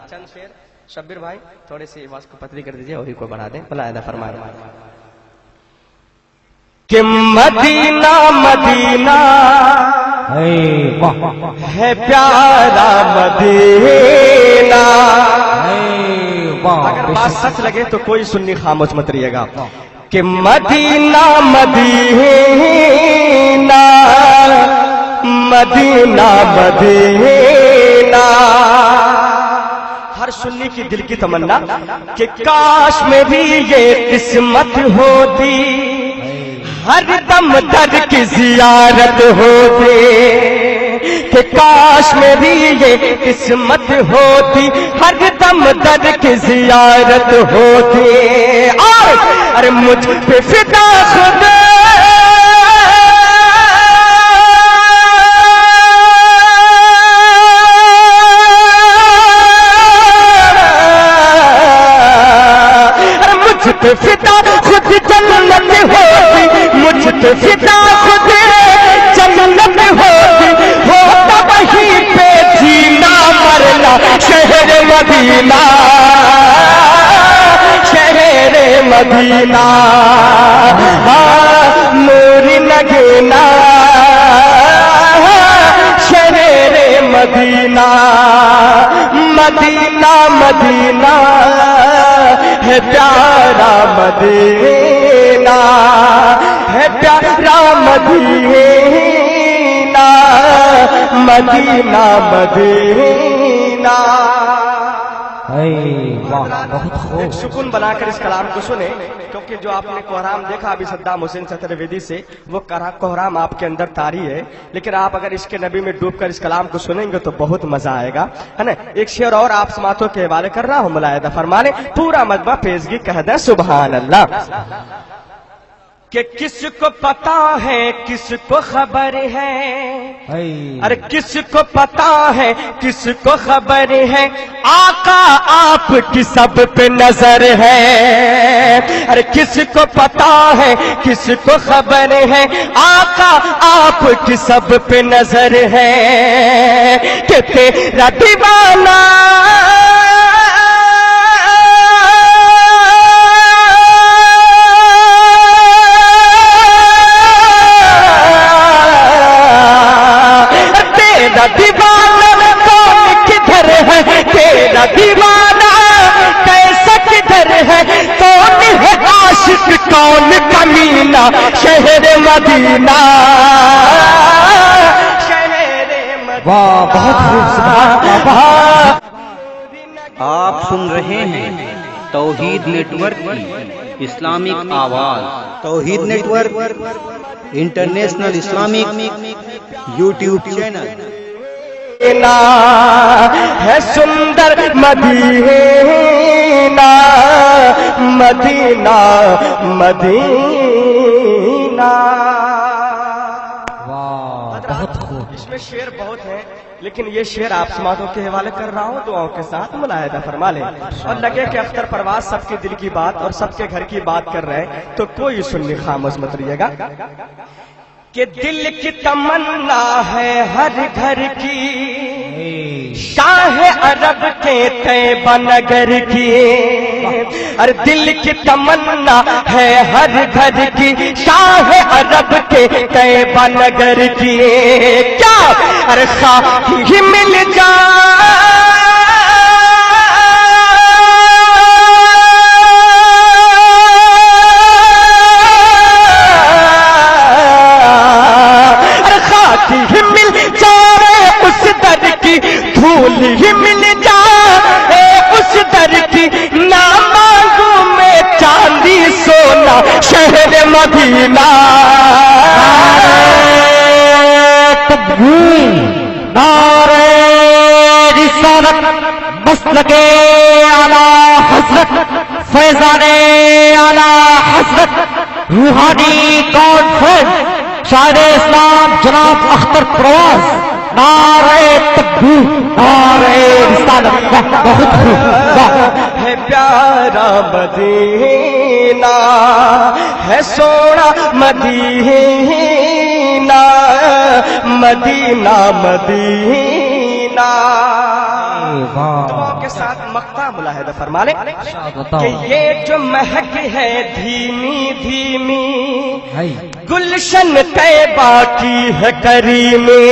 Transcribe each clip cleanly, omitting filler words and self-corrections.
چند شعر شبیر بھائی تھوڑی سی آواز کو پتلی کر دیجئے اور ہی کو بڑھا دیں ملائدہ فرمائے کہ مدینہ مدینہ ہے پیارا مدینہ. اگر بات سچ لگے تو کوئی سنی خاموش مت رہیے گا کہ مدینہ مدینہ مدینہ مدینہ. ہر سنی کی دل کی تمنا کہ کاش میں بھی یہ قسمت ہوتی ہر دم در کی زیارت ہوتی کہ کاش میں بھی یہ قسمت ہوتی ہر دم در کی زیارت ہوتی. ارے مجھ پہ فدا خدا فدا خود جنت ہوتی مجھ پہ فدا خود جنت ہوتی ہوتا وہیں پہ جینا مرنا شہر مدینہ شہر مدینہ نور نگینا شہر مدینہ مدینہ مدینہ ہے پیارا مدینہ ہے پیارا مدینہ مدینہ مدینہ. ایک سکون بنا کر اس کلام کو سنیں کیونکہ جو آپ نے کوہرام دیکھا ابھی صدام حسین چترویدی سے وہ کوہرام آپ کے اندر طاری ہے لیکن آپ اگر اس کے نبی میں ڈوب کر اس کلام کو سنیں گے تو بہت مزہ آئے گا ہے نا. ایک شعر اور آپ سماعتوں کے حوالے کر رہا ہوں ملائدہ فرمانے پورا مطبع پیشگی کہہ دیں سبحان اللہ. کہ کس کو پتا ہے کس کو خبر ہے ارے کس کو پتا ہے کس کو خبر ہے آقا آپ کی سب پہ نظر ہے. ارے کس کو پتا ہے کس کو خبر ہے آقا آپ کی سب پہ نظر ہے کہ تیرا دیوانہ دیوانہ کون کدھر ہے تیرا دیوانہ کیسا کدھر ہے کون ہے عاشق کون کمینہ شہر مدینہ شہر مدینہ. واہ بہت خوبصورت. آپ سن رہے ہیں توحید نیٹ ورک کی اسلامک آواز. Tawheed network international Islamic YouTube channel ہے سندر مدینہ مدینہ مدینہ. بہت خوب. اس میں شعر بہت ہیں لیکن یہ شعر آپ سماعتوں کے حوالے کر رہا ہوں دعاؤں کے ساتھ ملائدہ فرما لیں اور لگے کہ اختر پرواز سب کے دل کی بات اور سب کے گھر کی بات کر رہے ہیں تو کوئی سنی خاموش مت رہیے گا کہ دل کی تمنا ہے ہر گھر کی شاہ عرب کے طیبہ نگر کی. اور دل کی تمنا ہے ہر گھر کی شاہ عرب کے طیبہ نگر کی. کیا ارے خواہ ہی مل دھول ہی مل جائے اس در کی نہ مانگوں میں چاندی سونا شہر مدینہ. تکبیر نعرہ رسالت مسلک اعلی حضرت فیضان اعلی حضرت روحانی کانفرنس شاعر اسلام جناب اختر پرواز. نعرہ تکبیر نعرہ رسالت. بہت خوب. ہے پیارا مدینہ ہے سونا مدینہ مدینہ مدینہ. دعاؤں کے اپنے ساتھ مقطع ملاحظہ فرما لیں کہ یہ جو مہک ہے دھیمی دھیمی گلشن طیبہ کی ہے کریمی،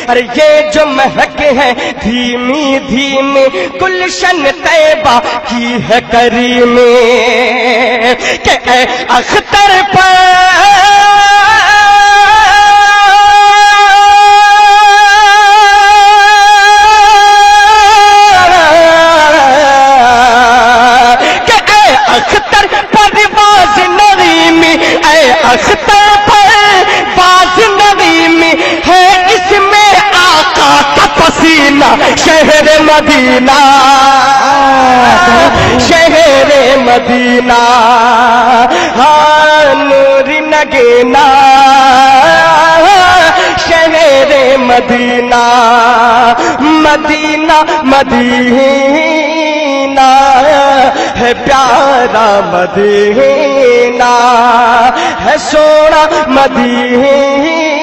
ارے یہ جو مہک ہے دھیمی دھیمی گلشن طیبہ کی ہے کریمی، کہ اے اختر پر اختر پر باز نغیمی ہے، اس میں آقا کا پسینہ، شہر مدینہ شہر مدینہ، ہاں نور نگینا شہر مدینہ، مدینہ مدینہ ہے پیارا مدینہ ہے سونا مدینہ،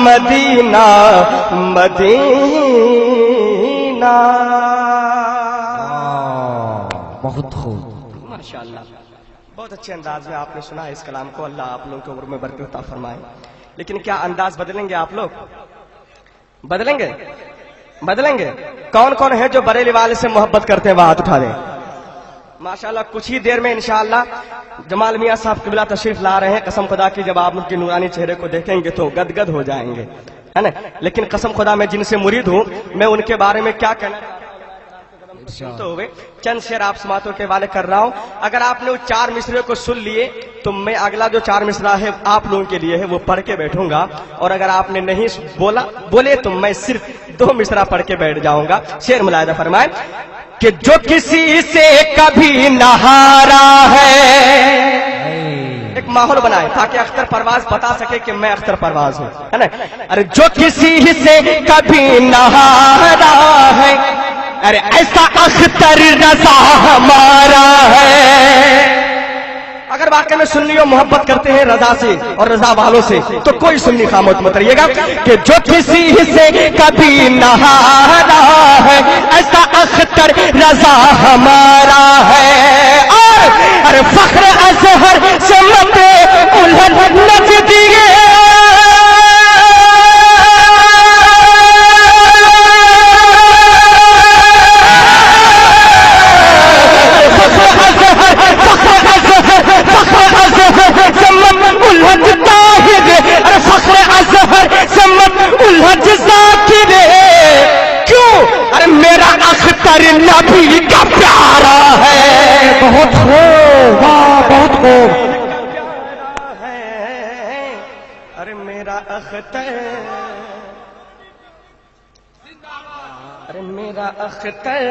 مدینہ مدینہ۔ بہت خوب، ماشاءاللہ، بہت اچھے انداز میں آپ نے سنا اس کلام کو، اللہ آپ لوگوں کی عمر میں برکت عطا فرمائے۔ لیکن کیا انداز بدلیں گے آپ لوگ؟ بدلیں گے؟ بدلیں گے؟ کون کون ہے جو بریلی والے سے محبت کرتے ہیں وہ ہاتھ اٹھا دیں۔ ماشاءاللہ کچھ ہی دیر میں انشاءاللہ جمال میاں صاحب قبلہ تشریف لا رہے ہیں، قسم خدا کی جب آپ ان کے نورانی چہرے کو دیکھیں گے تو گد ہو جائیں گے، ہے نا؟ لیکن قسم خدا میں جن سے مرید ہوں میں ان کے بارے میں کیا کہنا سنتے ہوئے چند شعر آپ سماعتوں کے حوالے کر رہا ہوں۔ اگر آپ نے وہ 4 مصرے کو سن لیے تو میں اگلا جو 4 مصرع ہے آپ لوگوں کے لیے ہے وہ پڑھ کے بیٹھوں گا، اور اگر آپ نے نہیں بولے تو میں صرف 2 مصرع پڑھ کے بیٹھ جاؤں گا۔ شعر ملاحظہ فرمائیں کہ جو کسی سے کبھی نہ ہارا ہے، ایک ماحول بنائے تاکہ اختر پرواز بتا سکے کہ میں اختر پرواز ہوں، ہے نا؟ ارے جو کسی سے کبھی نہ ہارا ہے، ارے ایسا اختر رضا ہمارا ہے۔ اگر واقعی میں سنی ہو محبت کرتے ہیں رضا سے اور رضا والوں سے تو کوئی سنی خاموش مت رہیے گا کہ جو کسی سے کبھی نہ ہارا ہے ایسا اختر رضا ہمارا ہے، اور ارے فخر اظہر سے مت الہن نچ دیے، نبی کا پیارا ہے۔ بہت خوب، بہت خوب۔ ارے میرا اختر، ارے میرا اختر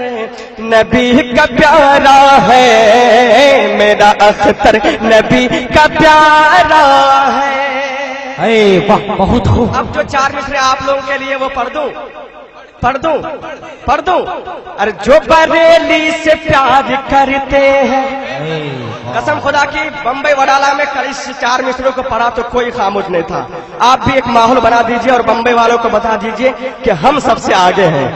نبی کا پیارا ہے، میرا اختر نبی کا پیارا ہے۔ واہ بہت خوب۔ اب جو 4 مصرے آپ لوگوں کے لیے وہ پڑھ دوں۔ ارے جو بریلی سے پیار کرتے ہیں، قسم خدا کی بمبئی وڈالہ میں کل اس 4 مصروں کو پڑھا تو کوئی خاموش نہیں تھا۔ آپ بھی ایک ماحول بنا دیجئے اور بمبئی والوں کو بتا دیجئے کہ ہم سب سے آگے ہیں۔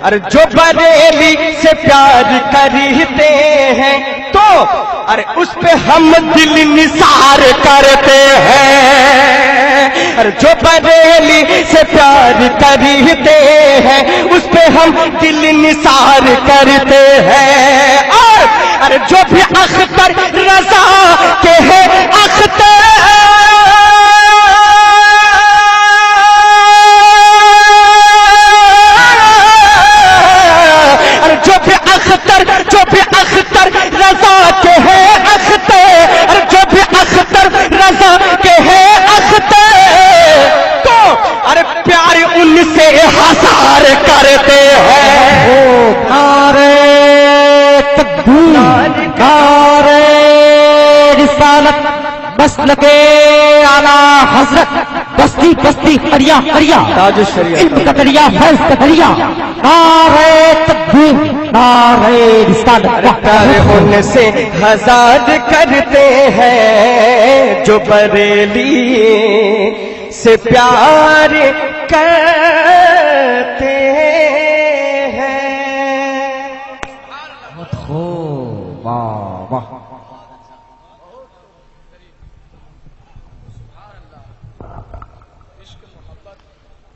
ارے جو بریلی سے پیار کرتے ہیں تو ارے اس پہ ہم دل نثار کرتے ہیں، ارے جو بریلی سے پیار کرتے ہیں اس پہ ہم دل نثار کرتے ہیں، اور ارے جو بھی اختر رضا کے ہے اختر، جو بھی اختر رضا کے ہے اختر، جو بھی اختر رضا کے ہے اختر، تو ارے پیارے ان سے ہزار کرتے ہیں۔ نعرہ تکبیر، نعرہ رسالت، مسلک اعلی حضرت، بستی بستی دریا دریا، تاج الشریعہ، علم کا دریا، فیض کا دریا، نعرہ تکبیر، نعرہ رسالت۔ پیارے ان سے ہزار کرتے ہیں جو بریلی سے پیار کرتے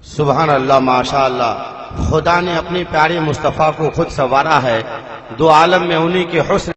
سبحان اللہ، ماشاء اللہ، خدا نے اپنی پیاری مصطفیٰ کو خود سنوارا ہے، دو عالم میں انہی کے حسن